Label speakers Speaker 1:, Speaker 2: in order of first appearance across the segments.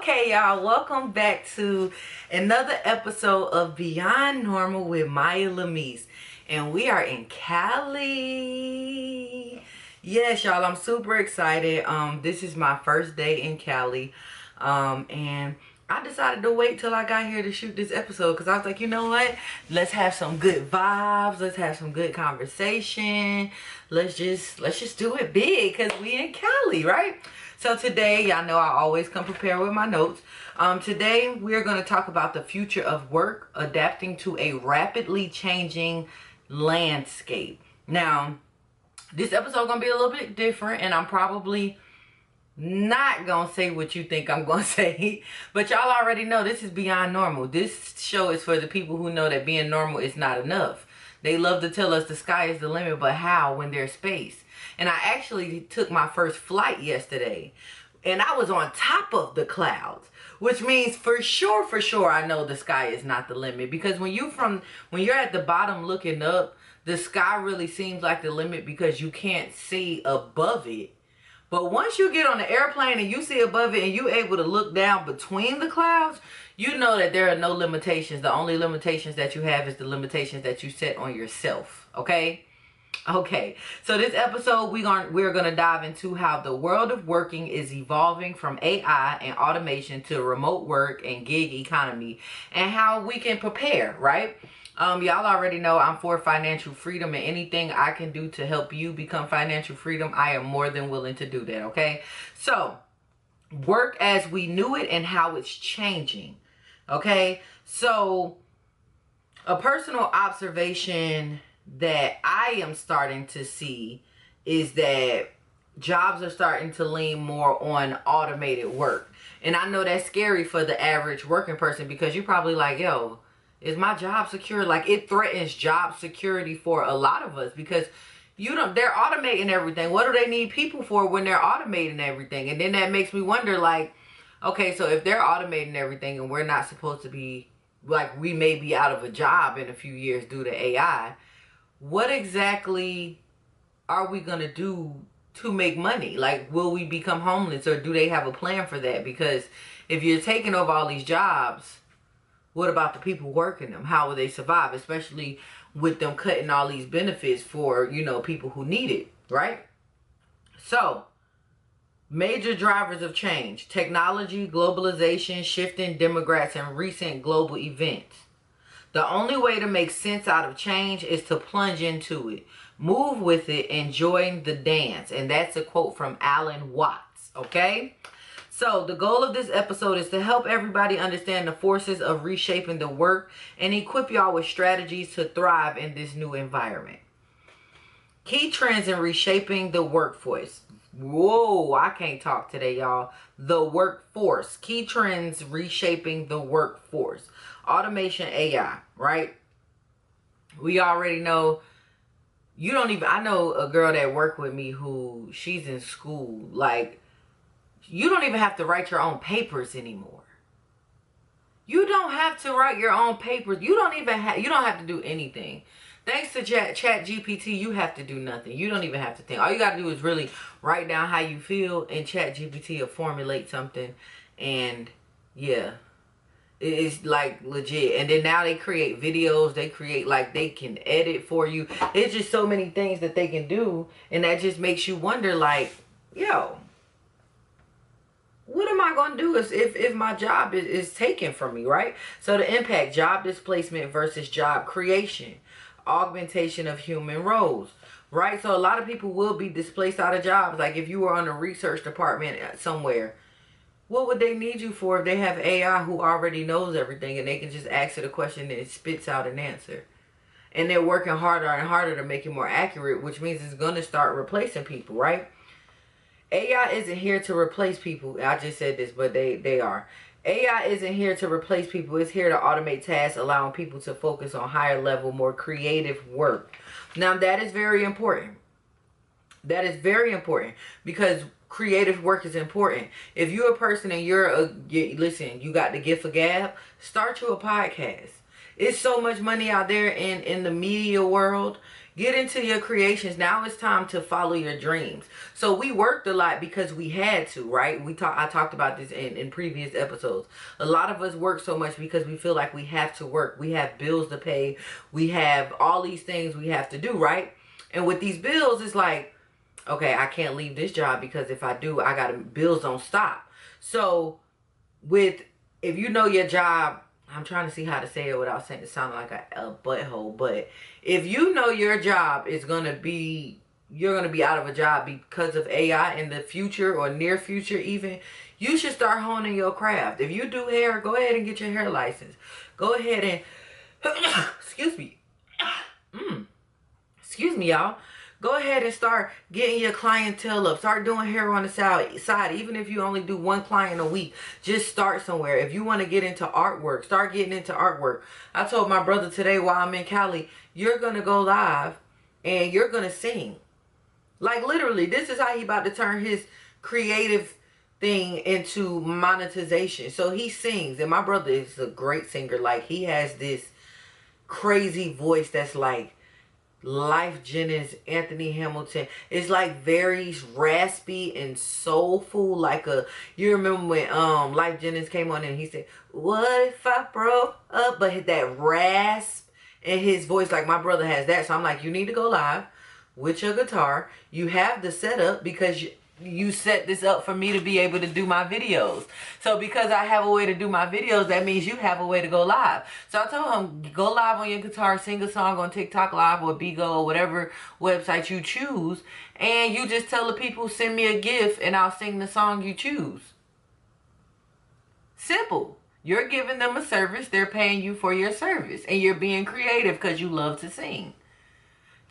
Speaker 1: Okay, y'all, welcome back to another episode of Beyond Normal with Mya Lamis. And we are in Cali. Yes, y'all, I'm super excited. This is my first day in Cali. And I decided to wait till I got here to shoot this episode because I was like, you know what? Let's have some good vibes. Let's have some good conversation. Let's just do it big because we in Cali, right? So today, y'all know I always come prepared with my notes. Today, we're going to talk about the future of work, adapting to a rapidly changing landscape. Now, this episode going to be a little bit different, and I'm probably not going to say what you think I'm going to say. But y'all already know this is Beyond Normal. This show is for the people who know that being normal is not enough. They love to tell us the sky is the limit, but how when there's space? And I actually took my first flight yesterday, and I was on top of the clouds, which means for sure, I know the sky is not the limit. Because when you're at the bottom looking up, the sky really seems like the limit because you can't see above it. But once you get on the airplane and you see above it and you're able to look down between the clouds, you know that there are no limitations. The only limitations that you have is the limitations that you set on yourself. Okay? Okay, so this episode we're gonna dive into how the world of working is evolving from AI and automation to remote work and gig economy, and how we can prepare, right? Y'all already know I'm for financial freedom, and anything I can do to help you become financial freedom, I am more than willing to do that, okay? So, work as we knew it and how it's changing, okay? So, a personal observation that I am starting to see is that jobs are starting to lean more on automated work. And I know that's scary for the average working person because you're probably like, yo, is my job secure? Like, it threatens job security for a lot of us because they're automating everything. What do they need people for when they're automating everything? And then that makes me wonder, like, okay, so if they're automating everything and we're not supposed to be, like, we may be out of a job in a few years due to AI, what exactly are we going to do to make money? Like, will we become homeless, or do they have a plan for that? Because if you're taking over all these jobs, what about the people working them? How will they survive? Especially with them cutting all these benefits for, people who need it, right? So, major drivers of change: technology, globalization, shifting demographics, and recent global events. The only way to make sense out of change is to plunge into it, move with it, and join the dance. And that's a quote from Alan Watts, okay? So the goal of this episode is to help everybody understand the forces of reshaping the work and equip y'all with strategies to thrive in this new environment. Key trends in reshaping the workforce. Whoa, I can't talk today, y'all. The workforce. Key trends reshaping the workforce. Automation, AI, right? We already know. I know a girl that worked with me who, she's in school. Like, you don't even have to write your own papers anymore. You don't have to write your own papers. You don't have to do anything. Thanks to Chat GPT, you have to do nothing. You don't even have to think. All you got to do is really write down how you feel, and Chat GPT will formulate something. And yeah, it's like legit. And then now they create videos. They create, like, they can edit for you. It's just so many things that they can do. And that just makes you wonder, like, yo, what am I going to do if my job is taken from me, right? So the impact: job displacement versus job creation, augmentation of human roles, right? So a lot of people will be displaced out of jobs. Like, if you were on a research department somewhere, what would they need you for if they have AI who already knows everything and they can just ask it a question and it spits out an answer? And they're working harder and harder to make it more accurate, which means it's going to start replacing people, right? AI isn't here to replace people. I just said this, but they are. AI isn't here to replace people. It's here to automate tasks, allowing people to focus on higher level, more creative work. Now, that is very important. That is very important because creative work is important. If you're a person and listen, you got the gift of gab, start you a podcast. It's so much money out there in the media world. Get into your creations. Now it's time to follow your dreams. So we worked a lot because we had to, right? I talked about this in previous episodes. A lot of us work so much because we feel like we have to work. We have bills to pay. We have all these things we have to do, right? And with these bills, it's like, okay, I can't leave this job because if I do, bills don't stop. So if you know your job, I'm trying to see how to say it without saying it sounding like a butthole, but if you know your job is going to be, you're going to be out of a job because of AI in the future or near future even, you should start honing your craft. If you do hair, go ahead and get your hair license. Go ahead and, excuse me, excuse me, y'all. Go ahead and start getting your clientele up. Start doing hair on the side. Even if you only do one client a week, just start somewhere. If you want to get into artwork, start getting into artwork. I told my brother today while I'm in Cali, you're going to go live and you're going to sing. Like literally, this is how he about to turn his creative thing into monetization. So he sings, and my brother is a great singer. Like he has this crazy voice that's like Life Jennings, Anthony Hamilton. It's like very raspy and soulful. Like you remember when Life Jennings came on and he said, "What if I broke up?" But that rasp in his voice, like my brother has that. So I'm like, you need to go live with your guitar. You have the setup because you set this up for me to be able to do my videos. So because I have a way to do my videos, that means you have a way to go live. So I told him, go live on your guitar, sing a song on TikTok Live or Bigo or whatever website you choose, and you just tell the people, send me a gift and I'll sing the song you choose. Simple. You're giving them a service, they're paying you for your service, and you're being creative because you love to sing.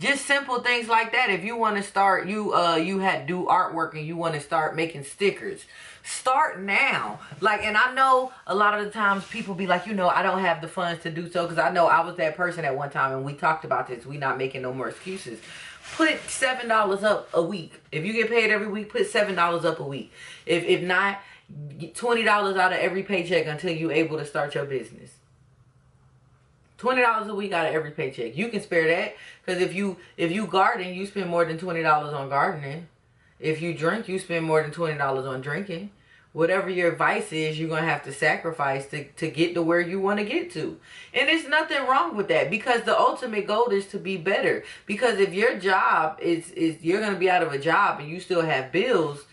Speaker 1: Just simple things like that. If you want to start, you had do artwork and you want to start making stickers, start now. Like, and I know a lot of the times people be like, I don't have the funds to do so, because I know I was that person at one time, and we talked about this. We not making no more excuses. Put $7 up a week. If you get paid every week, put $7 up a week. If not, $20 out of every paycheck until you're able to start your business. $20 a week out of every paycheck. You can spare that, because if you garden, you spend more than $20 on gardening. If you drink, you spend more than $20 on drinking. Whatever your vice is, you're going to have to sacrifice to get to where you want to get to. And there's nothing wrong with that, because the ultimate goal is to be better. Because if your job is you're going to be out of a job and you still have bills,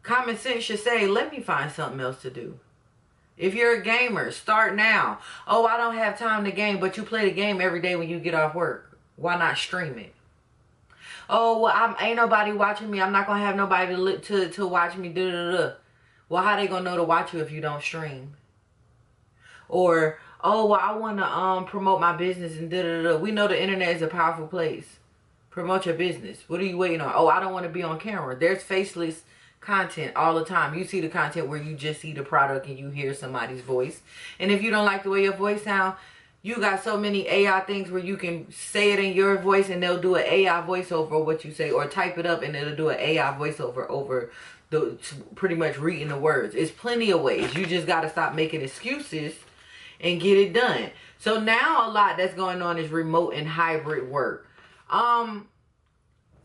Speaker 1: common sense should say, let me find something else to do. If you're a gamer, start now. Oh, I don't have time to game, but you play the game every day when you get off work. Why not stream it? Oh, well, ain't nobody watching me. I'm not going to have nobody to watch me. Well, how they going to know to watch you if you don't stream? Or, oh, well, I want to promote my business and We know the internet is a powerful place. Promote your business. What are you waiting on? Oh, I don't want to be on camera. There's faceless content all the time. You see the content where you just see the product and you hear somebody's voice. And if you don't like the way your voice sounds, you got so many AI things where you can say it in your voice and they'll do an AI voiceover of what you say, or type it up and it'll do an AI voiceover over pretty much reading the words. It's plenty of ways. You just got to stop making excuses and get it done. So now a lot that's going on is remote and hybrid work.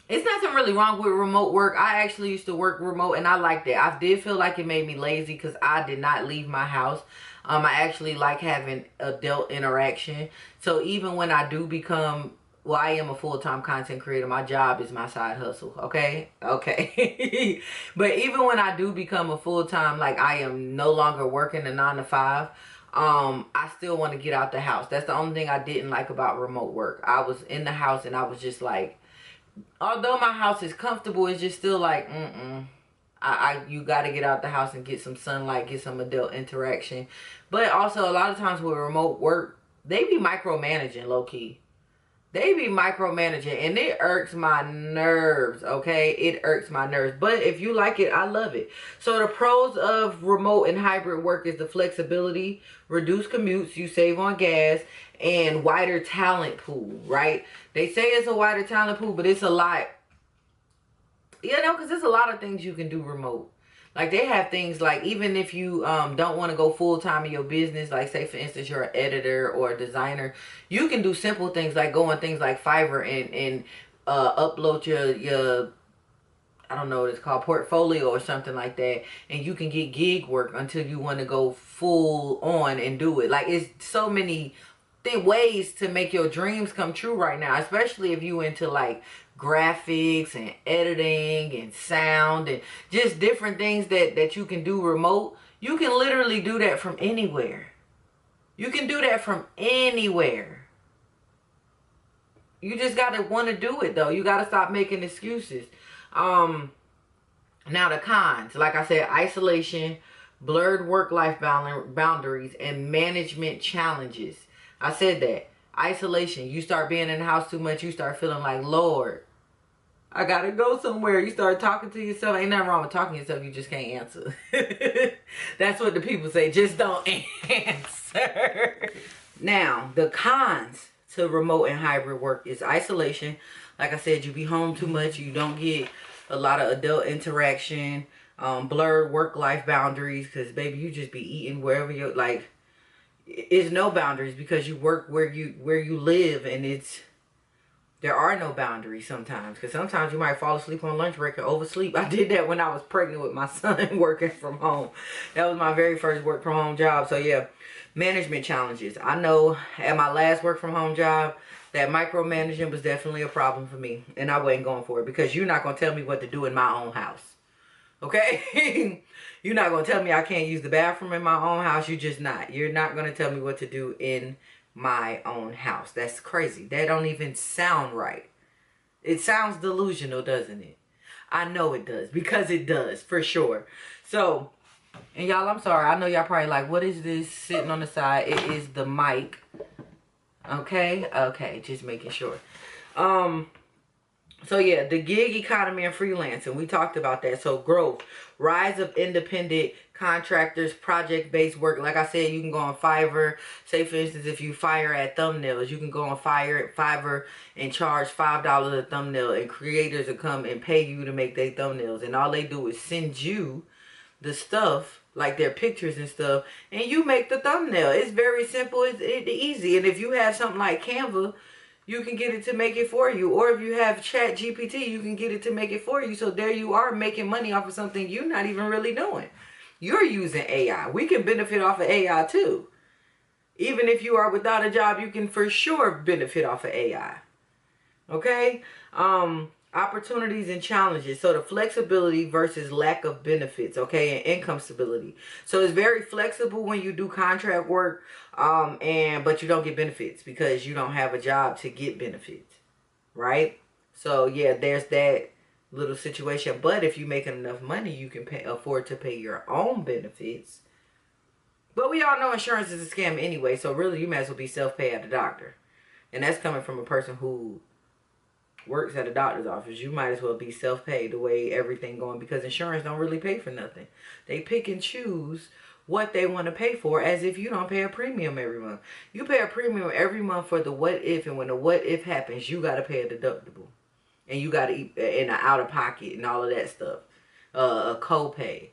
Speaker 1: It's nothing really wrong with remote work. I actually used to work remote and I liked it. I did feel like it made me lazy because I did not leave my house. I actually like having adult interaction. So even when I do become, well, I am a full-time content creator. My job is my side hustle. Okay. But even when I do become a full-time, like I am no longer working a 9 to 5, I still want to get out the house. That's the only thing I didn't like about remote work. I was in the house and I was just like, although my house is comfortable, it's just still like, you got to get out the house and get some sunlight, get some adult interaction. But also a lot of times with remote work, they be micromanaging, low-key. They be micromanaging and it irks my nerves, okay? It irks my nerves. But if you like it, I love it. So the pros of remote and hybrid work is the flexibility, reduce commutes, you save on gas, and wider talent pool, right? They say it's a wider talent pool, but it's a lot. Because there's a lot of things you can do remote. Like they have things like, even if you don't want to go full time in your business, like say for instance you're an editor or a designer, you can do simple things like go on things like Fiverr and upload your I don't know what it's called, portfolio or something like that, and you can get gig work until you want to go full on and do it. Like it's so many ways to make your dreams come true right now, especially if you into like graphics and editing and sound and just different things that you can do remote. You can literally do that from anywhere. You can do that from anywhere. You just gotta want to do it though. You gotta stop making excuses. Now the cons, like I said, isolation, blurred work-life boundaries, and management challenges. I said that. Isolation. You start being in the house too much, you start feeling like, Lord, I gotta go somewhere. You start talking to yourself. Ain't nothing wrong with talking to yourself, you just can't answer. That's what the people say. Just don't answer. Now, the cons to remote and hybrid work is isolation. Like I said, you be home too much. You don't get a lot of adult interaction. Blurred work-life boundaries, because baby, you just be eating wherever you're like. It's no boundaries because you work where you live, and there are no boundaries sometimes, because sometimes you might fall asleep on lunch break or oversleep. I did that when I was pregnant with my son working from home. That was my very first work from home job. So yeah, management challenges. I know at my last work from home job, that micromanaging was definitely a problem for me, and I wasn't going for it, because you're not going to tell me what to do in my own house. Okay? You're not going to tell me I can't use the bathroom in my own house. You're just not. You're not going to tell me what to do in my own house. That's crazy. That don't even sound right. It sounds delusional, doesn't it? I know it does, because it does, for sure. So, and y'all, I'm sorry. I know y'all probably like, what is this sitting on the side? It is the mic. Okay, just making sure. So yeah, the gig economy and freelancing, we talked about that. So growth, rise of independent contractors, project-based work. Like I said, you can go on Fiverr. Say for instance, if you fire at thumbnails, you can go on Fiverr and charge $5 a thumbnail, and creators will come and pay you to make their thumbnails, and all they do is send you the stuff, like their pictures and stuff, and you make the thumbnail. It's very simple. It's easy. And if you have something like Canva, you can get it to make it for you. Or if you have ChatGPT, you can get it to make it for you. So there you are, making money off of something you're not even really doing. You're using AI. We can benefit off of AI too. Even if you are without a job, you can for sure benefit off of AI. Okay? Opportunities and challenges. So the flexibility versus lack of benefits, okay, and income stability. So it's very flexible when you do contract work, but you don't get benefits because you don't have a job to get benefits, right? So yeah, there's that little situation. But if you're making enough money, you can afford to pay your own benefits. But we all know insurance is a scam anyway, so really you might as well be self-pay at the doctor. And that's coming from a person who works at a doctor's office. You might as well be self-paid the way everything going, because insurance don't really pay for nothing. They pick and choose what they want to pay for, as if you don't pay a premium every month. You pay a premium every month for the what if, and when the what if happens, you got to pay a deductible. And you got to eat in the out of pocket and all of that stuff. A copay.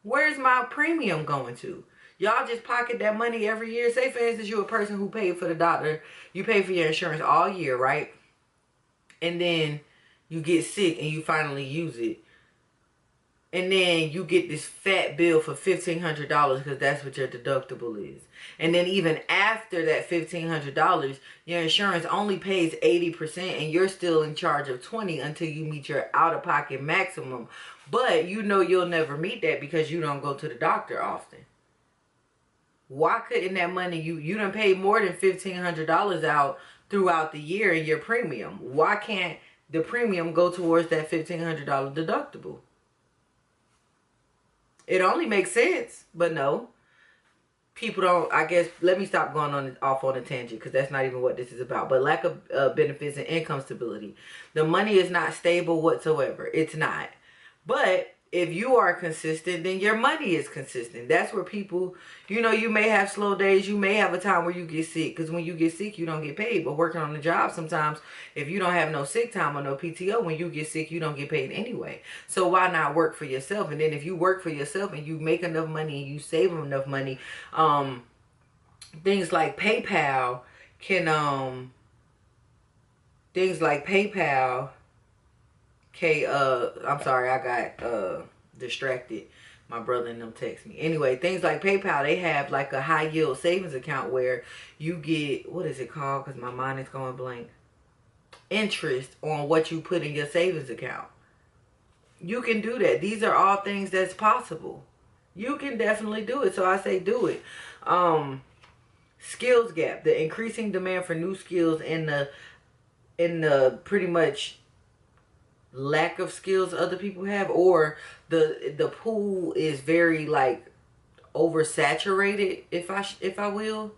Speaker 1: Where's my premium going to? Y'all just pocket that money every year. Say for instance, you're a person who paid for the doctor. You pay for your insurance all year, right? And then you get sick and you finally use it. And then you get this fat bill for $1,500 because that's what your deductible is. And then even after that $1,500, your insurance only pays 80% and you're still in charge of 20% until you meet your out-of-pocket maximum. But you know you'll never meet that because you don't go to the doctor often. Why couldn't that money, you done paid more than $1,500 out throughout the year in your premium? Why can't the premium go towards that $1,500 deductible? It only makes sense, but no. People don't, I guess, let me stop going off on a tangent because that's not even what this is about. But lack of benefits and income stability. The money is not stable whatsoever. It's not. But If you are consistent, then your money is consistent. That's where people, you may have slow days. You may have a time where you get sick, because when you get sick, you don't get paid. But working on the job, sometimes if you don't have no sick time or no PTO, when you get sick, you don't get paid anyway. So why not work for yourself? And then if you work for yourself and you make enough money and you save enough money, things like PayPal can I'm sorry, I got distracted. My brother and them text me. Anyway, things like PayPal, they have like a high yield savings account where you get, what is it called? Because my mind is going blank. Interest on what you put in your savings account. You can do that. These are all things that's possible. You can definitely do it. So I say do it. Skills gap, the increasing demand for new skills and the pretty much lack of skills other people have, or the pool is very like oversaturated, if I will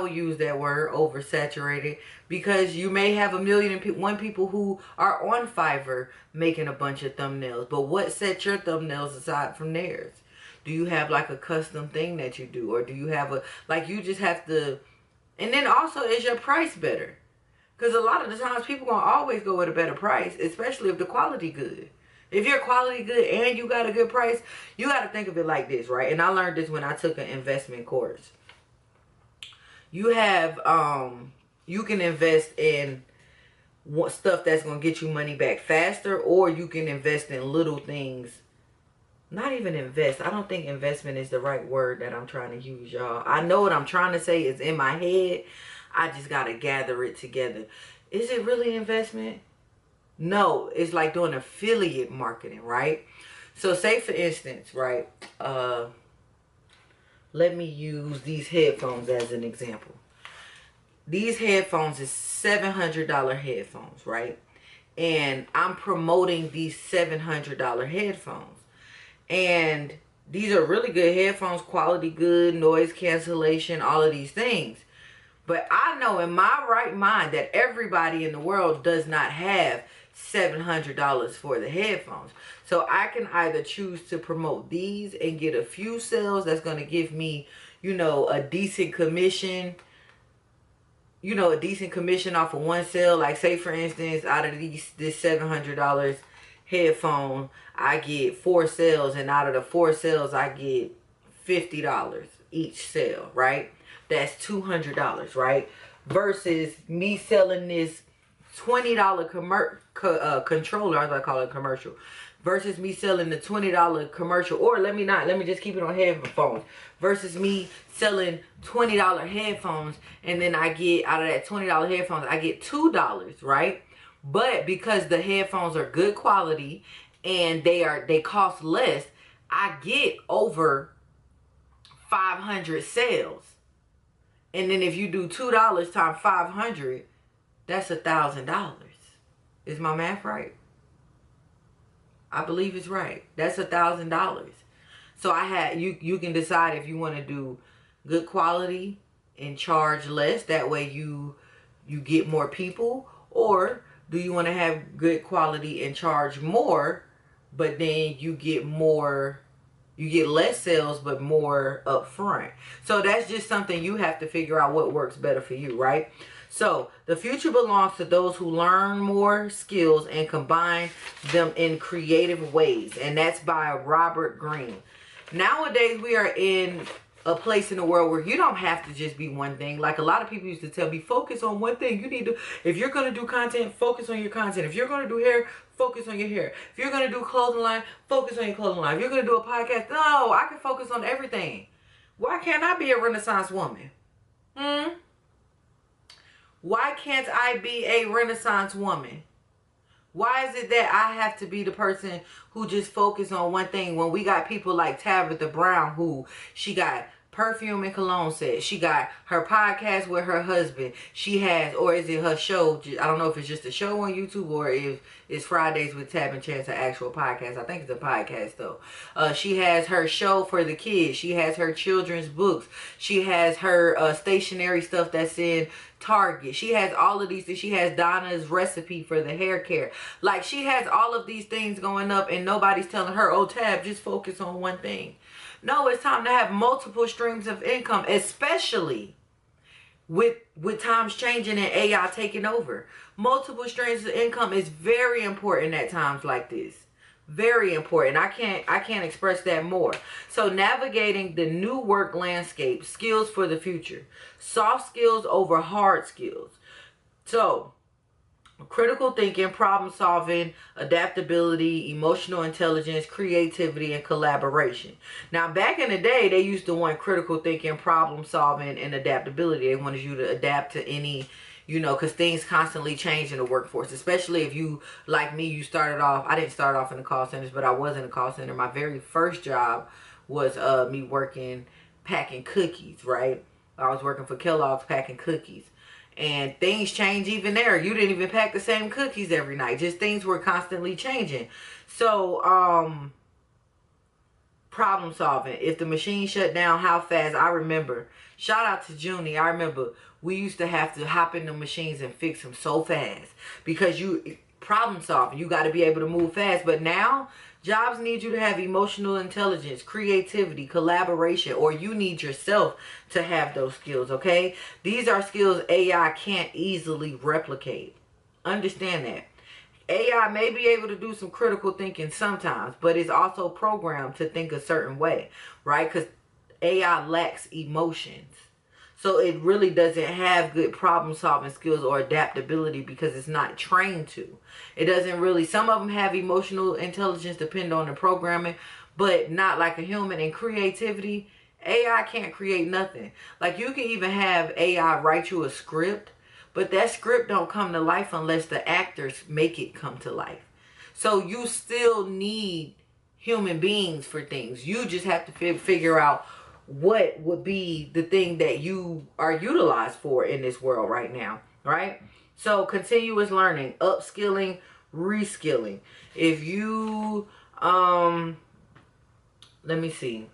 Speaker 1: use that word, oversaturated, because you may have 1,000,001 people who are on Fiverr making a bunch of thumbnails, but what sets your thumbnails aside from theirs? Do you have like a custom thing that you do, or do you have you just have to, and then also, is your price better? Because a lot of the times people gonna always go with a better price, especially if the quality good. If your quality good and you got a good price, you got to think of it like this, right? And I learned this when I took an investment course. You have, you can invest in stuff that's gonna get you money back faster, or you can invest in little things. Not even invest. I don't think investment is the right word that I'm trying to use, y'all. I know what I'm trying to say is in my head. I just got to gather it together. Is it really investment? No, it's like doing affiliate marketing, right? So say for instance, right? Let me use these headphones as an example. These headphones is $700 headphones, right? And I'm promoting these $700 headphones. And these are really good headphones, quality good, noise cancellation, all of these things. But I know in my right mind that everybody in the world does not have $700 for the headphones. So I can either choose to promote these and get a few sales that's going to give me, a decent commission. A decent commission off of one sale. Like say for instance, out of this $700 headphone, I get 4 sales, and out of the 4 sales I get $50 each sale, right? That's $200, right? Versus me selling this $20 controller, I was gonna call it a commercial. Versus me selling the $20 commercial, or let me just keep it on headphones. Versus me selling $20 headphones, and then I get, out of that $20 headphones, I get $2, right? But because the headphones are good quality and they cost less, I get over 500 sales. And then if you do $2 times 500, that's $1,000. Is my math right? I believe it's right. That's $1,000. So you can decide if you want to do good quality and charge less. That way you get more people, or do you want to have good quality and charge more, but then you get less sales but more upfront? So that's just something you have to figure out what works better for you, right? So the future belongs to those who learn more skills and combine them in creative ways. And that's by Robert Greene. Nowadays we are in a place in the world where you don't have to just be one thing. Like a lot of people used to tell me, focus on one thing. If you're going to do content, focus on your content. If you're going to do hair, focus on your hair. If you're going to do clothing line, focus on your clothing line. If you're going to do a podcast, no, I can focus on everything. Why can't I be a Renaissance woman? Why can't I be a Renaissance woman? Why is it that I have to be the person who just focus on one thing when we got people like Tabitha Brown, who she got perfume and cologne set. She got her podcast with her husband. She has, or is it her show? I don't know if it's just a show on YouTube or if it's Fridays with Tab and Chance, an actual podcast. I think it's a podcast though. She has her show for the kids. She has her children's books. She has her stationery stuff that's in Target. She has all of these things. She has Donna's recipe for the hair care. Like, she has all of these things going up and nobody's telling her, oh, Tab, just focus on one thing. No, it's time to have multiple streams of income, especially with times changing and AI taking over. Multiple streams of income is very important at times like this. Very important. I can't express that more. So navigating the new work landscape, skills for the future. Soft skills over hard skills. So critical thinking, problem solving, adaptability, emotional intelligence, creativity, and collaboration. Now, back in the day, they used to want critical thinking, problem solving, and adaptability. They wanted you to adapt to any, because things constantly change in the workforce, especially if you, like me, you started off, I didn't start off in the call centers, but I was in a call center. My very first job was me working, packing cookies, right? I was working for Kellogg's packing cookies. And things change even there. You didn't even pack the same cookies every night. Just things were constantly changing. So, problem solving. If the machine shut down, how fast? I remember. Shout out to Junie. I remember we used to have to hop in the machines and fix them so fast. Because problem solving. You got to be able to move fast. But now, jobs need you to have emotional intelligence, creativity, collaboration, or you need yourself to have those skills, okay? These are skills AI can't easily replicate. Understand that. AI may be able to do some critical thinking sometimes, but it's also programmed to think a certain way, right? Because AI lacks emotions. So it really doesn't have good problem solving skills or adaptability because it's not trained to. It doesn't really, some of them have emotional intelligence depending on the programming, but not like a human. And creativity, AI can't create nothing. Like, you can even have AI write you a script, but that script don't come to life unless the actors make it come to life. So you still need human beings for things. You just have to figure out what would be the thing that you are utilized for in this world right now, right? So continuous learning, upskilling, reskilling. If you, let me see.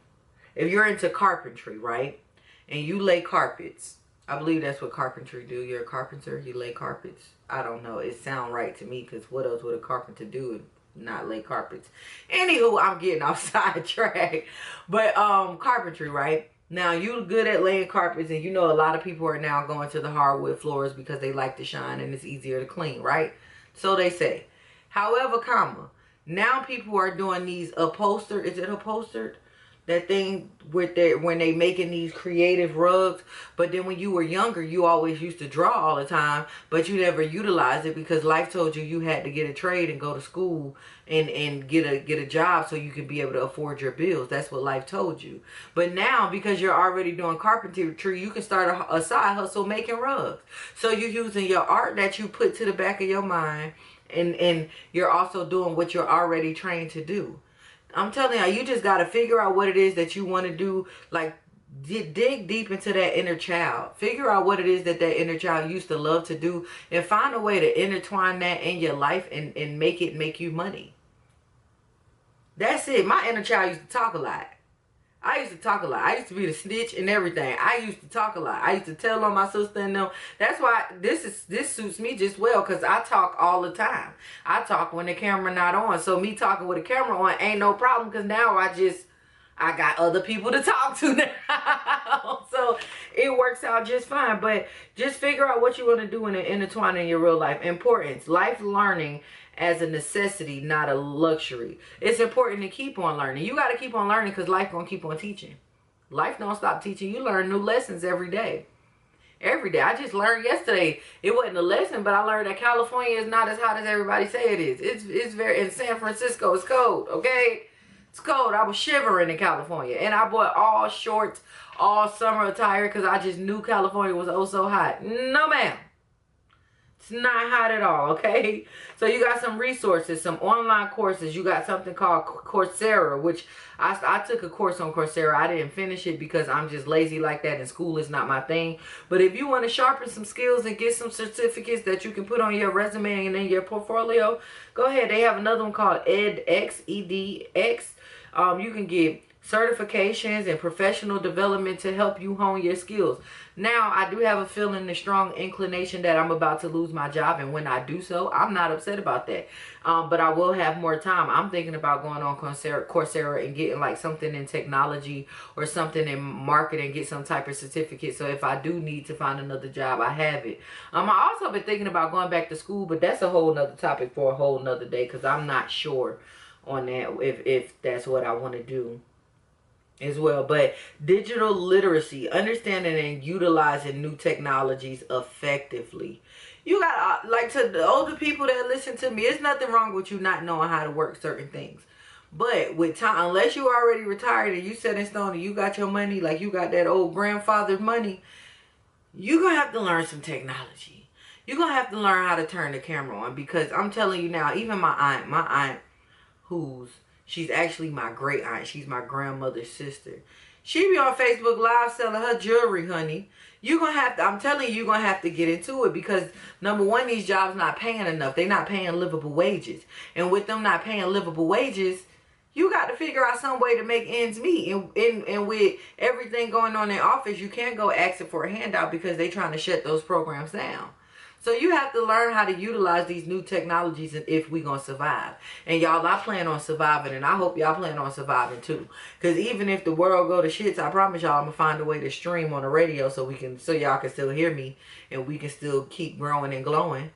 Speaker 1: If you're into carpentry, right? And you lay carpets. I believe that's what carpentry do. You're a carpenter, you lay carpets. I don't know. It sounds right to me because what else would a carpenter do? Not lay carpets. Anywho, I'm getting off sidetrack. But carpentry, right? Now, you're good at laying carpets, and you know a lot of people are now going to the hardwood floors because they like to shine and it's easier to clean, right? So they say. However, now people are doing these upholstered, is it upholstered? That thing with when they making these creative rugs. But then when you were younger, you always used to draw all the time, but you never utilized it because life told you you had to get a trade and go to school and get a job so you could be able to afford your bills. That's what life told you. But now, because you're already doing carpentry, you can start a side hustle making rugs. So you're using your art that you put to the back of your mind, and you're also doing what you're already trained to do. I'm telling you, you just got to figure out what it is that you want to do. Like, dig deep into that inner child. Figure out what it is that inner child used to love to do, and find a way to intertwine that in your life and make it make you money. That's it. My inner child used to talk a lot. I used to talk a lot. I used to be the snitch and everything. I used to talk a lot. I used to tell on my sister and them. That's why this suits me just well, because I talk all the time. I talk when the camera not on. So me talking with the camera on ain't no problem, because now I got other people to talk to now. So it works out just fine. But just figure out what you want to do and intertwine in your real life. Importance. Life learning as a necessity, not a luxury. It's important to keep on learning. You got to keep on learning because life gonna keep on teaching. Life don't stop teaching. You learn new lessons every day. Every day. I just learned yesterday. It wasn't a lesson, but I learned that California is not as hot as everybody say it is. It's very, in San Francisco, it's cold, okay? It's cold. I was shivering in California. And I bought all shorts, all summer attire because I just knew California was oh so hot. No, ma'am. It's not hot at all, okay? So you got some resources, some online courses. You got something called Coursera, which I took a course on Coursera. I didn't finish it because I'm just lazy like that and school is not my thing. But if you want to sharpen some skills and get some certificates that you can put on your resume and in your portfolio, go ahead. They have another one called edX, EDX. You can get certifications and professional development to help you hone your skills. Now, I do have a feeling, a strong inclination that I'm about to lose my job, and when I do so, I'm not upset about that. But I will have more time. I'm thinking about going on Coursera and getting like something in technology or something in marketing, get some type of certificate. So if I do need to find another job, I have it. I also been thinking about going back to school, but that's a whole nother topic for a whole nother day, because I'm not sure on that if that's what I want to do as well. But digital literacy, understanding and utilizing new technologies effectively. You got like, to the older people that listen to me, it's nothing wrong with you not knowing how to work certain things. But with time, unless you already retired and you set in stone and you got your money, like you got that old grandfather's money, you're gonna have to learn some technology. You're gonna have to learn how to turn the camera on, because I'm telling you now, even my aunt she's actually my great aunt. She's my grandmother's sister. She be on Facebook Live selling her jewelry, honey. I'm telling you, you're going to have to get into it, because number one, these jobs not paying enough. They're not paying livable wages. And with them not paying livable wages, you got to figure out some way to make ends meet. And with everything going on in office, you can't go asking for a handout because they're trying to shut those programs down. So you have to learn how to utilize these new technologies if we're going to survive. And y'all, I plan on surviving, and I hope y'all plan on surviving too. Because even if the world go to shits, I promise y'all I'm going to find a way to stream on the radio so y'all can still hear me and we can still keep growing and glowing.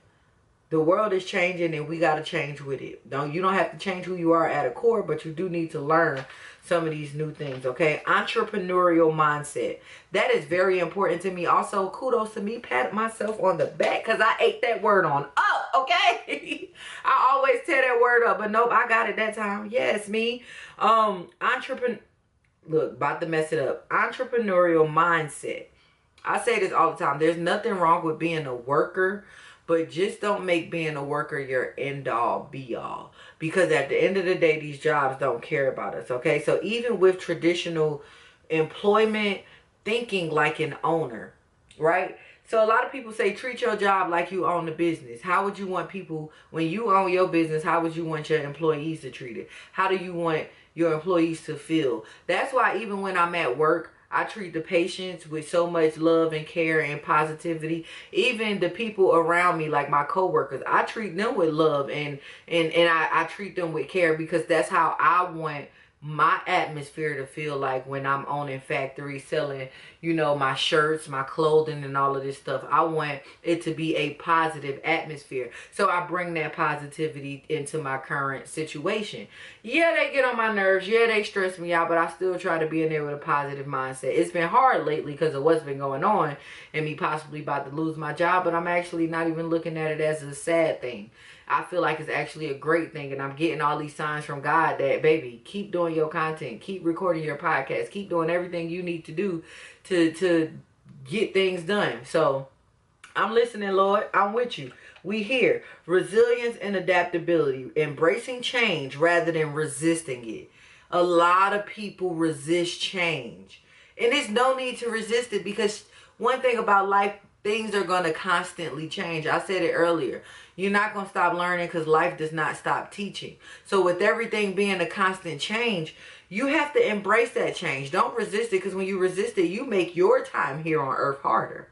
Speaker 1: The world is changing and we got to change with it. You don't have to change who you are at a core, but you do need to learn some of these new things, okay? Entrepreneurial mindset. That is very important to me. Also, kudos to me, pat myself on the back, because I ate that word on up, okay? I always tear that word up, but nope, I got it that time. Yes, me. Look, about to mess it up. Entrepreneurial mindset. I say this all the time. There's nothing wrong with being a worker, but just don't make being a worker your end all be all. Because at the end of the day, these jobs don't care about us, okay? So even with traditional employment, thinking like an owner, right? So a lot of people say, treat your job like you own the business. How would you want people, when you own your business, how would you want your employees to treat it? How do you want your employees to feel? That's why even when I'm at work, I treat the patients with so much love and care and positivity. Even the people around me, like my coworkers, I treat them with love and I treat them with care, because that's how I want my atmosphere to feel like when I'm owning factories, selling, my shirts, my clothing, and all of this stuff. I want it to be a positive atmosphere. So I bring that positivity into my current situation. Yeah, they get on my nerves. Yeah, they stress me out, but I still try to be in there with a positive mindset. It's been hard lately because of what's been going on and me possibly about to lose my job, but I'm actually not even looking at it as a sad thing. I feel like it's actually a great thing, and I'm getting all these signs from God that, baby, keep doing your content, keep recording your podcast, keep doing everything you need to do to get things done. So I'm listening, Lord. I'm with you. We here. Resilience and adaptability, embracing change rather than resisting it. A lot of people resist change, and there's no need to resist it, because one thing about life, things are going to constantly change. I said it earlier. You're not going to stop learning, because life does not stop teaching. So with everything being a constant change, you have to embrace that change. Don't resist it, because when you resist it, you make your time here on earth harder.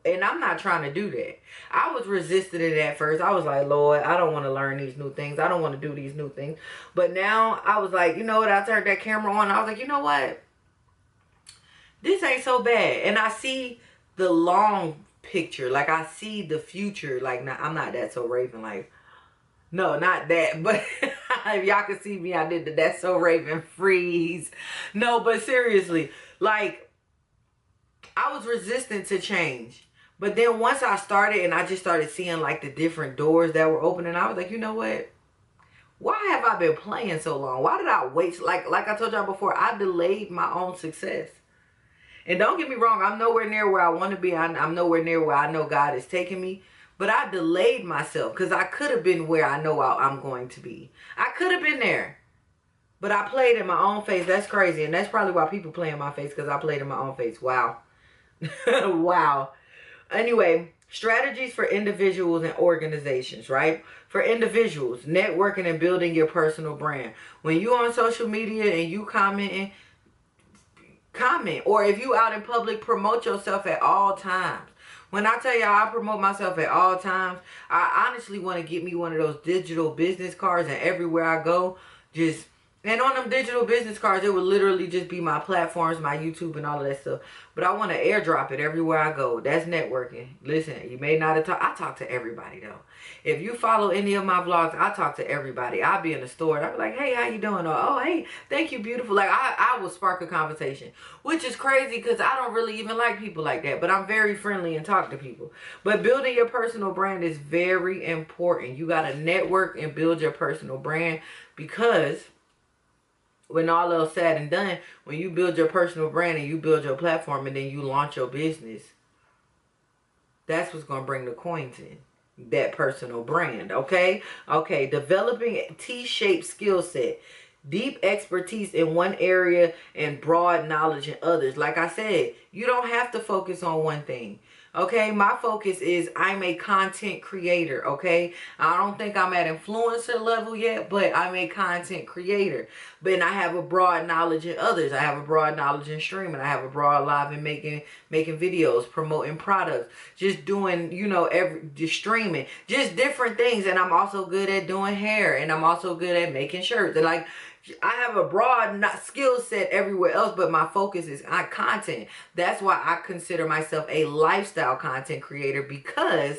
Speaker 1: And I'm not trying to do that. I was resisting it at first. I was like, Lord, I don't want to learn these new things. I don't want to do these new things. But now I was like, you know what? I turned that camera on. I was like, you know what? This ain't so bad. And I see the long picture. Like, I see the future. Like, now, I'm not that so Raven. Like, no, not that. But if y'all can see me, I did the That's So Raven freeze. No, but seriously, like, I was resistant to change. But then once I started and I just started seeing like the different doors that were opening, I was like, you know what? Why have I been playing so long? Why did I wait? Like I told y'all before, I delayed my own success. And don't get me wrong, I'm nowhere near where I want to be. I'm nowhere near where I know God is taking me. But I delayed myself because I could have been where I know I'm going to be. I could have been there. But I played in my own face. That's crazy. And that's probably why people play in my face, because I played in my own face. Wow. Wow. Anyway, strategies for individuals and organizations, right? For individuals, networking and building your personal brand. When you on social media and you comment, or if you out in public, promote yourself at all times. When I tell y'all I promote myself at all times, I honestly want to get me one of those digital business cards, and everywhere I go, and on them digital business cards, it would literally just be my platforms, my YouTube and all of that stuff. But I want to airdrop it everywhere I go. That's networking. Listen, you may not have I talk to everybody though. If you follow any of my vlogs, I talk to everybody. I'll be in the store and I'll be like, hey, how you doing? Or, oh, hey, thank you, beautiful. Like, I will spark a conversation, which is crazy because I don't really even like people like that. But I'm very friendly and talk to people. But building your personal brand is very important. You got to network and build your personal brand, because when all else said and done, when you build your personal brand and you build your platform and then you launch your business, that's what's going to bring the coins in. That personal brand, okay? Okay, developing a T-shaped skill set. Deep expertise in one area and broad knowledge in others. Like I said, you don't have to focus on one thing. Okay, my focus is I'm a content creator, okay? I don't think I'm at influencer level yet, but I'm a content creator. But I have a broad knowledge in others. I have a broad knowledge in streaming. I have a broad live in making videos, promoting products, just doing, just streaming, just different things. And I'm also good at doing hair, and I'm also good at making shirts. And like, I have a broad skill set everywhere else, but my focus is on content. That's why I consider myself a lifestyle content creator, because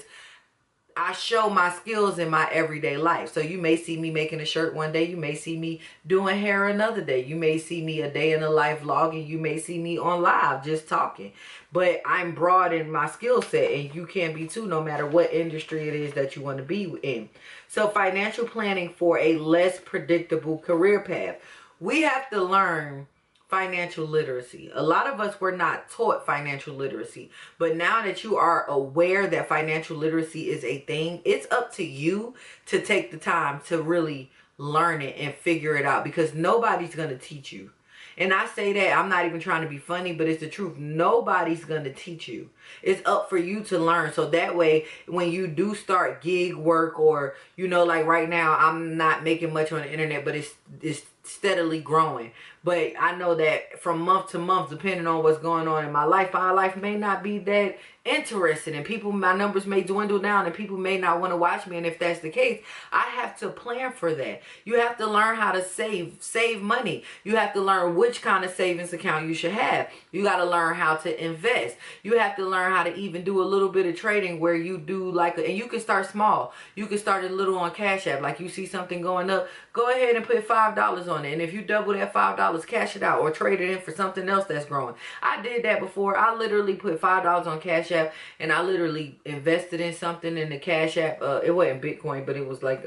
Speaker 1: I show my skills in my everyday life. So you may see me making a shirt one day. You may see me doing hair another day. You may see me a day in the life vlogging. You may see me on live just talking. But I'm broad in my skill set, and you can be too, no matter what industry it is that you want to be in. So financial planning for a less predictable career path. We have to learn financial literacy. A lot of us were not taught financial literacy, but now that you are aware that financial literacy is a thing, it's up to you to take the time to really learn it and figure it out, because nobody's going to teach you. And I say that, I'm not even trying to be funny, but it's the truth. Nobody's going to teach you. It's up for you to learn. So that way, when you do start gig work, or, like right now, I'm not making much on the internet, but it's steadily growing. But I know that from month to month, depending on what's going on in my life may not be that interesting, and my numbers may dwindle down, and people may not want to watch me. And if that's the case, I have to plan for that. You have to learn how to save money. You have to learn which kind of savings account you should have. You got to learn how to invest. You have to learn how to even do a little bit of trading, where you do and you can start small. You can start a little on Cash App. Like, you see something going up, go ahead and put $5 on it. And if you double that $5, cash it out or trade it in for something else that's growing. I did that before. I literally put $5 on Cash App, and I literally invested in something in the Cash App. It wasn't Bitcoin, but it was like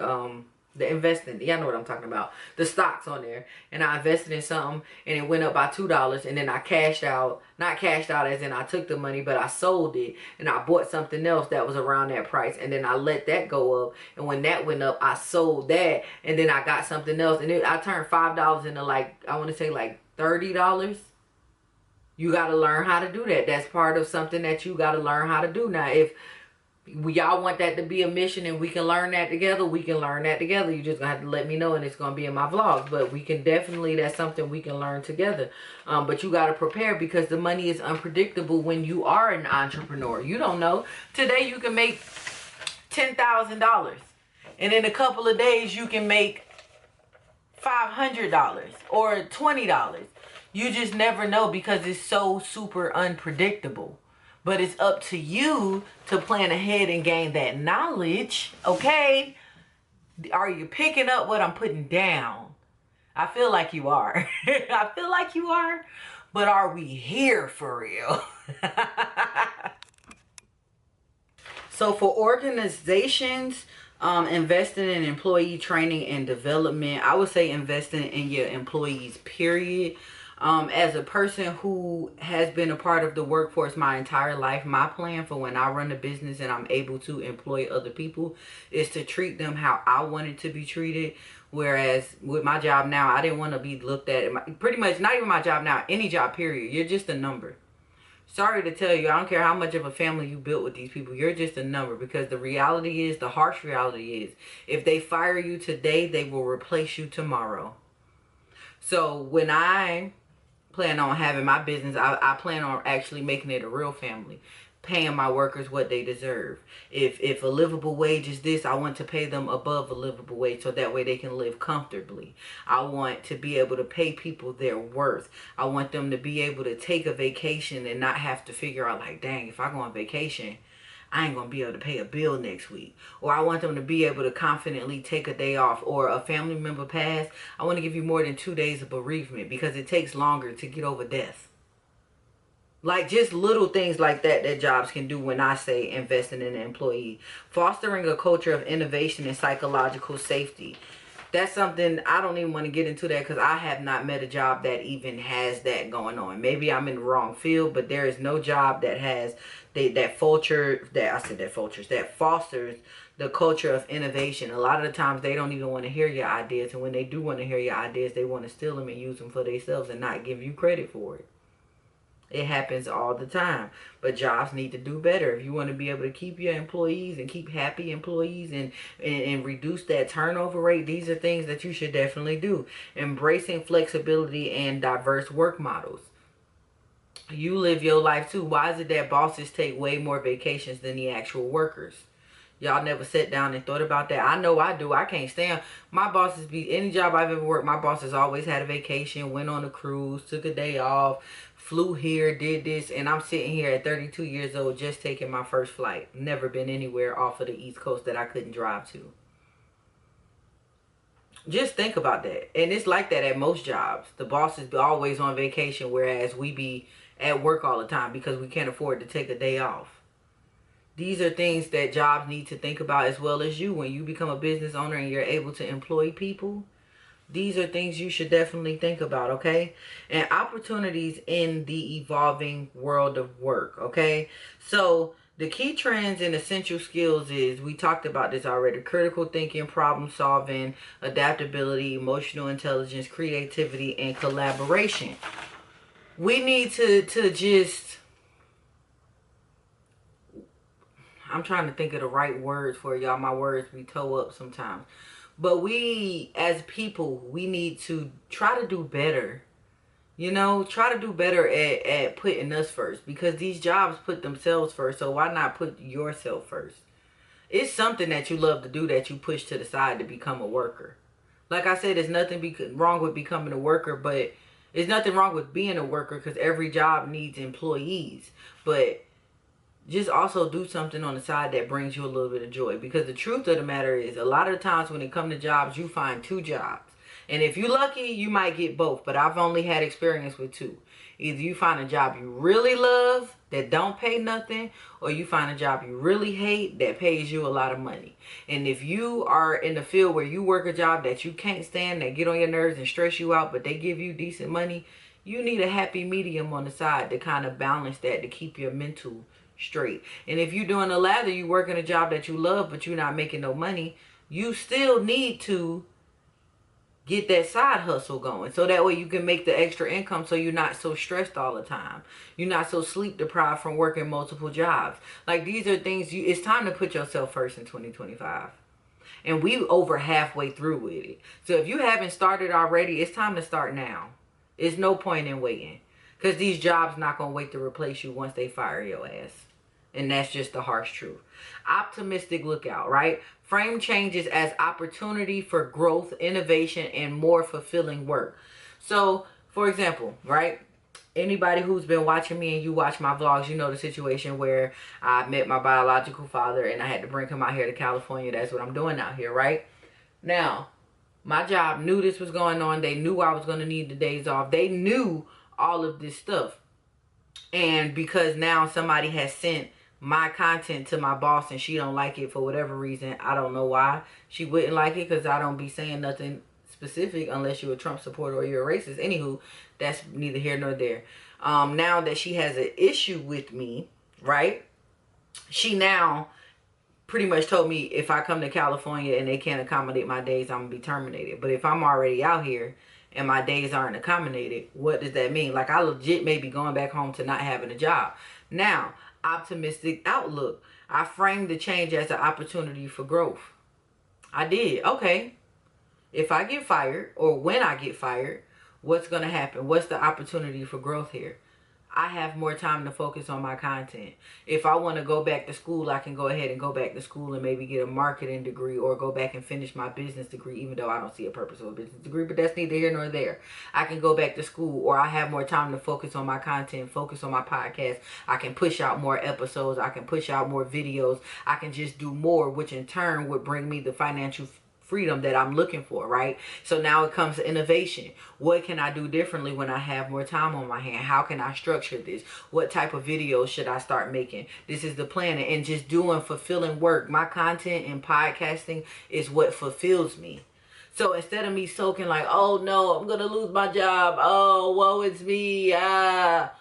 Speaker 1: the investing. Y'all know what I'm talking about. The stocks on there. And I invested in something, and it went up by $2, and then I cashed out. Not cashed out as in I took the money, but I sold it, and I bought something else that was around that price, and then I let that go up. And when that went up, I sold that, and then I got something else, and I turned $5 into, like, I want to say like $30. You got to learn how to do that. That's part of something that you got to learn how to do. Now, if y'all want that to be a mission and we can learn that together, we can learn that together. You just gonna have to let me know, and it's gonna be in my vlogs. But we can definitely, that's something we can learn together. But you got to prepare, because the money is unpredictable when you are an entrepreneur. You don't know. Today you can make $10,000, and in a couple of days you can make $500 or $20. You just never know, because it's so super unpredictable. But it's up to you to plan ahead and gain that knowledge, okay? Are you picking up what I'm putting down? I feel like you are. I feel like you are. But are we here for real? So for organizations, investing in employee training and development, I would say investing in your employees, period. As a person who has been a part of the workforce my entire life, my plan for when I run a business and I'm able to employ other people is to treat them how I wanted to be treated. Whereas with my job now, I didn't want to be looked at. Pretty much, not even my job now, any job, period. You're just a number. Sorry to tell you, I don't care how much of a family you built with these people. You're just a number, because the reality is, the harsh reality is, if they fire you today, they will replace you tomorrow. So when I plan on having my business, I plan on actually making it a real family, paying my workers what they deserve. If a livable wage is this, I want to pay them above a livable wage so that way they can live comfortably. I want to be able to pay people their worth. I want them to be able to take a vacation and not have to figure out like, dang, if I go on vacation, I ain't going to be able to pay a bill next week. Or I want them to be able to confidently take a day off. Or a family member passed, I want to give you more than 2 days of bereavement, because it takes longer to get over death. Like, just little things like that that jobs can do when I say investing in an employee. Fostering a culture of innovation and psychological safety. That's something, I don't even want to get into that because I have not met a job that even has that going on. Maybe I'm in the wrong field, but there is no job that has that fosters the culture of innovation. A lot of the times they don't even want to hear your ideas, and when they do want to hear your ideas, they want to steal them and use them for themselves and not give you credit for it. It happens all the time. But jobs need to do better. If you want to be able to keep your employees and keep happy employees and reduce that turnover rate, these are things that you should definitely do. Embracing flexibility and diverse work models. You live your life too. Why is it that bosses take way more vacations than the actual workers? Y'all never sat down and thought about that? I know I do. I can't stand my bosses. Any job I've ever worked, my bosses always had a vacation, went on a cruise, took a day off, flew here, did this, and I'm sitting here at 32 years old just taking my first flight. Never been anywhere off of the East Coast that I couldn't drive to. Just think about that. And it's like that at most jobs. The boss is always on vacation, whereas we be at work all the time because we can't afford to take a day off. These are things that jobs need to think about, as well as you. When you become a business owner and you're able to employ people, these are things you should definitely think about, okay? And opportunities in the evolving world of work, okay? So the key trends and essential skills is, we talked about this already: critical thinking, problem solving, adaptability, emotional intelligence, creativity, and collaboration. We need to just... I'm trying to think of the right words for y'all. My words be toe up sometimes. But we, as people, we need to try to do better. You know, try to do better at putting us first. Because these jobs put themselves first. So why not put yourself first? It's something that you love to do that you push to the side to become a worker. Like I said, there's nothing wrong with becoming a worker. But there's nothing wrong with being a worker, because every job needs employees. But just also do something on the side that brings you a little bit of joy. Because the truth of the matter is, a lot of the times when it comes to jobs, you find 2 jobs. And if you're lucky, you might get both. But I've only had experience with 2. Either you find a job you really love that don't pay nothing, or you find a job you really hate that pays you a lot of money. And if you are in the field where you work a job that you can't stand, that get on your nerves and stress you out, but they give you decent money, you need a happy medium on the side to kind of balance that, to keep your mental straight. And if you're doing the latter, you working a job that you love but you're not making no money, you still need to get that side hustle going, so that way you can make the extra income, so you're not so stressed all the time. You're not so sleep deprived from working multiple jobs. Like, these are things it's time to put yourself first in 2025. And we over halfway through with it. So if you haven't started already, it's time to start now. There's no point in waiting, because these jobs not going to wait to replace you once they fire your ass. And that's just the harsh truth. Optimistic lookout, right? Frame changes as opportunity for growth, innovation, and more fulfilling work. So, for example, right? Anybody who's been watching me and you watch my vlogs, you know the situation where I met my biological father and I had to bring him out here to California. That's what I'm doing out here, right? Now, my job knew this was going on. They knew I was going to need the days off. They knew all of this stuff. And because now somebody has sent my content to my boss and she don't like it for whatever reason, I don't know why she wouldn't like it, because I don't be saying nothing specific unless you're a Trump supporter or you're a racist. Anywho, that's neither here nor there. Now that she has an issue with me, right? She now pretty much told me if I come to California and they can't accommodate my days, I'm gonna be terminated. But if I'm already out here and my days aren't accommodated, what does that mean? Like, I legit may be going back home to not having a job. Now, optimistic outlook. I framed the change as an opportunity for growth. I did. Okay. If I get fired, or when I get fired, what's going to happen? What's the opportunity for growth here? I have more time to focus on my content. If I want to go back to school, I can go ahead and go back to school and maybe get a marketing degree, or go back and finish my business degree, even though I don't see a purpose of a business degree, but that's neither here nor there. I can go back to school, or I have more time to focus on my content, focus on my podcast. I can push out more episodes. I can push out more videos. I can just do more, which in turn would bring me the financial freedom that I'm looking for, right? So now it comes to innovation. What can I do differently when I have more time on my hand? How can I structure this? What type of videos should I start making? This is the planning and just doing fulfilling work. My content and podcasting is what fulfills me. So instead of me soaking like, oh no, I'm gonna lose my job, oh woe it's me, I'm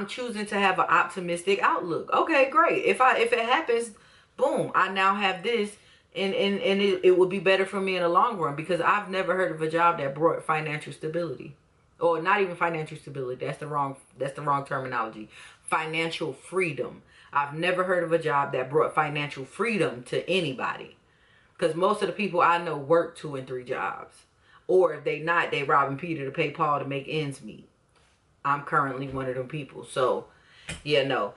Speaker 1: choosing to have an optimistic outlook. Okay, great. If it happens, boom, I now have this. And it would be better for me in the long run, because I've never heard of a job that brought financial stability, or not even financial stability. That's the wrong terminology. Financial freedom. I've never heard of a job that brought financial freedom to anybody, because most of the people I know work 2 and 3 jobs, or if they not, they robbing Peter to pay Paul to make ends meet. I'm currently one of them people. So yeah, no.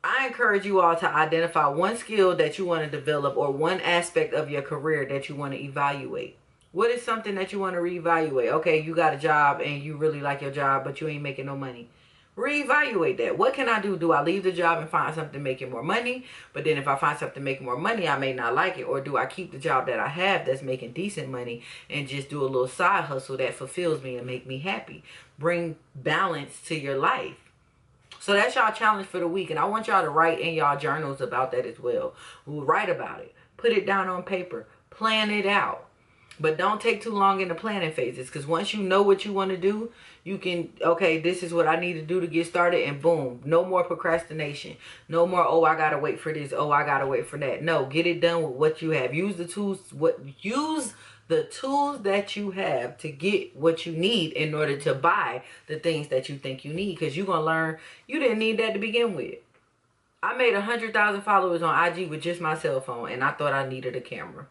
Speaker 1: I encourage you all to identify one skill that you want to develop, or one aspect of your career that you want to evaluate. What is something that you want to reevaluate? Okay, you got a job and you really like your job, but you ain't making no money. Reevaluate that. What can I do? Do I leave the job and find something making more money? But then if I find something making more money, I may not like it. Or do I keep the job that I have that's making decent money and just do a little side hustle that fulfills me and make me happy? Bring balance to your life. So that's y'all challenge for the week. And I want y'all to write in y'all journals about that as well. Write about it. Put it down on paper. Plan it out. But don't take too long in the planning phases. Because once you know what you want to do, you can, okay, this is what I need to do to get started. And boom, no more procrastination. No more, oh, I got to wait for this. Oh, I got to wait for that. No, get it done with what you have. Use the tools that you have to get what you need in order to buy the things that you think you need. Because you're going to learn you didn't need that to begin with. I made 100,000 followers on IG with just my cell phone, and I thought I needed a camera.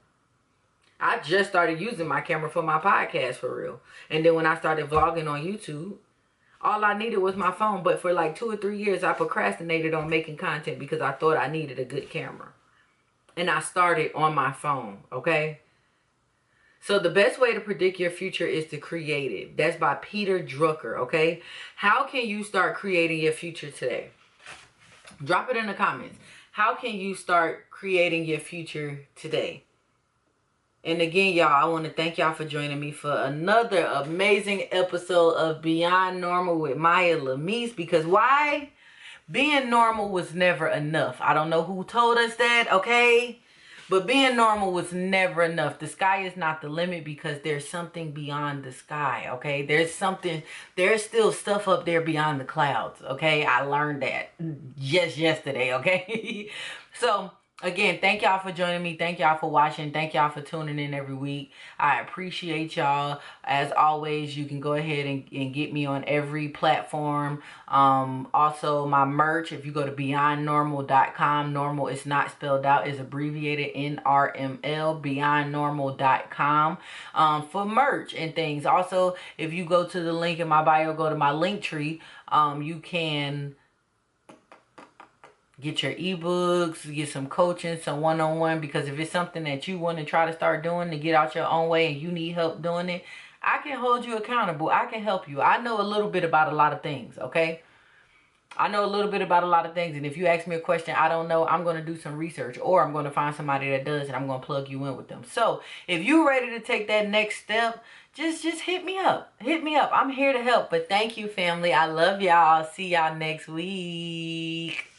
Speaker 1: I just started using my camera for my podcast for real. And then when I started vlogging on YouTube, all I needed was my phone. But for like 2 or 3 years, I procrastinated on making content because I thought I needed a good camera. And I started on my phone, okay? So the best way to predict your future is to create it. That's by Peter Drucker, okay? How can you start creating your future today? Drop it in the comments. How can you start creating your future today? And again, y'all, I want to thank y'all for joining me for another amazing episode of Beyond Normal with Mya Lamis. Because why? Being normal was never enough. I don't know who told us that, okay? But being normal was never enough. The sky is not the limit, because there's something beyond the sky, okay? There's still stuff up there beyond the clouds, okay? I learned that just yesterday, okay? So, again, thank y'all for joining me. Thank y'all for watching. Thank y'all for tuning in every week. I appreciate y'all. As always, you can go ahead and get me on every platform. Also, my merch, if you go to beyondnrml.com, normal is not spelled out, is abbreviated NRML, beyondnrml.com, for merch and things. Also, if you go to the link in my bio, go to my link tree, you can get your ebooks, get some coaching, some one-on-one, because if it's something that you want to try to start doing to get out your own way and you need help doing it, I can hold you accountable. I can help you. I know a little bit about a lot of things, okay? I know a little bit about a lot of things, and if you ask me a question I don't know, I'm going to do some research, or I'm going to find somebody that does, and I'm going to plug you in with them. So if you're ready to take that next step, just hit me up. Hit me up. I'm here to help. But thank you, family. I love y'all. See y'all next week.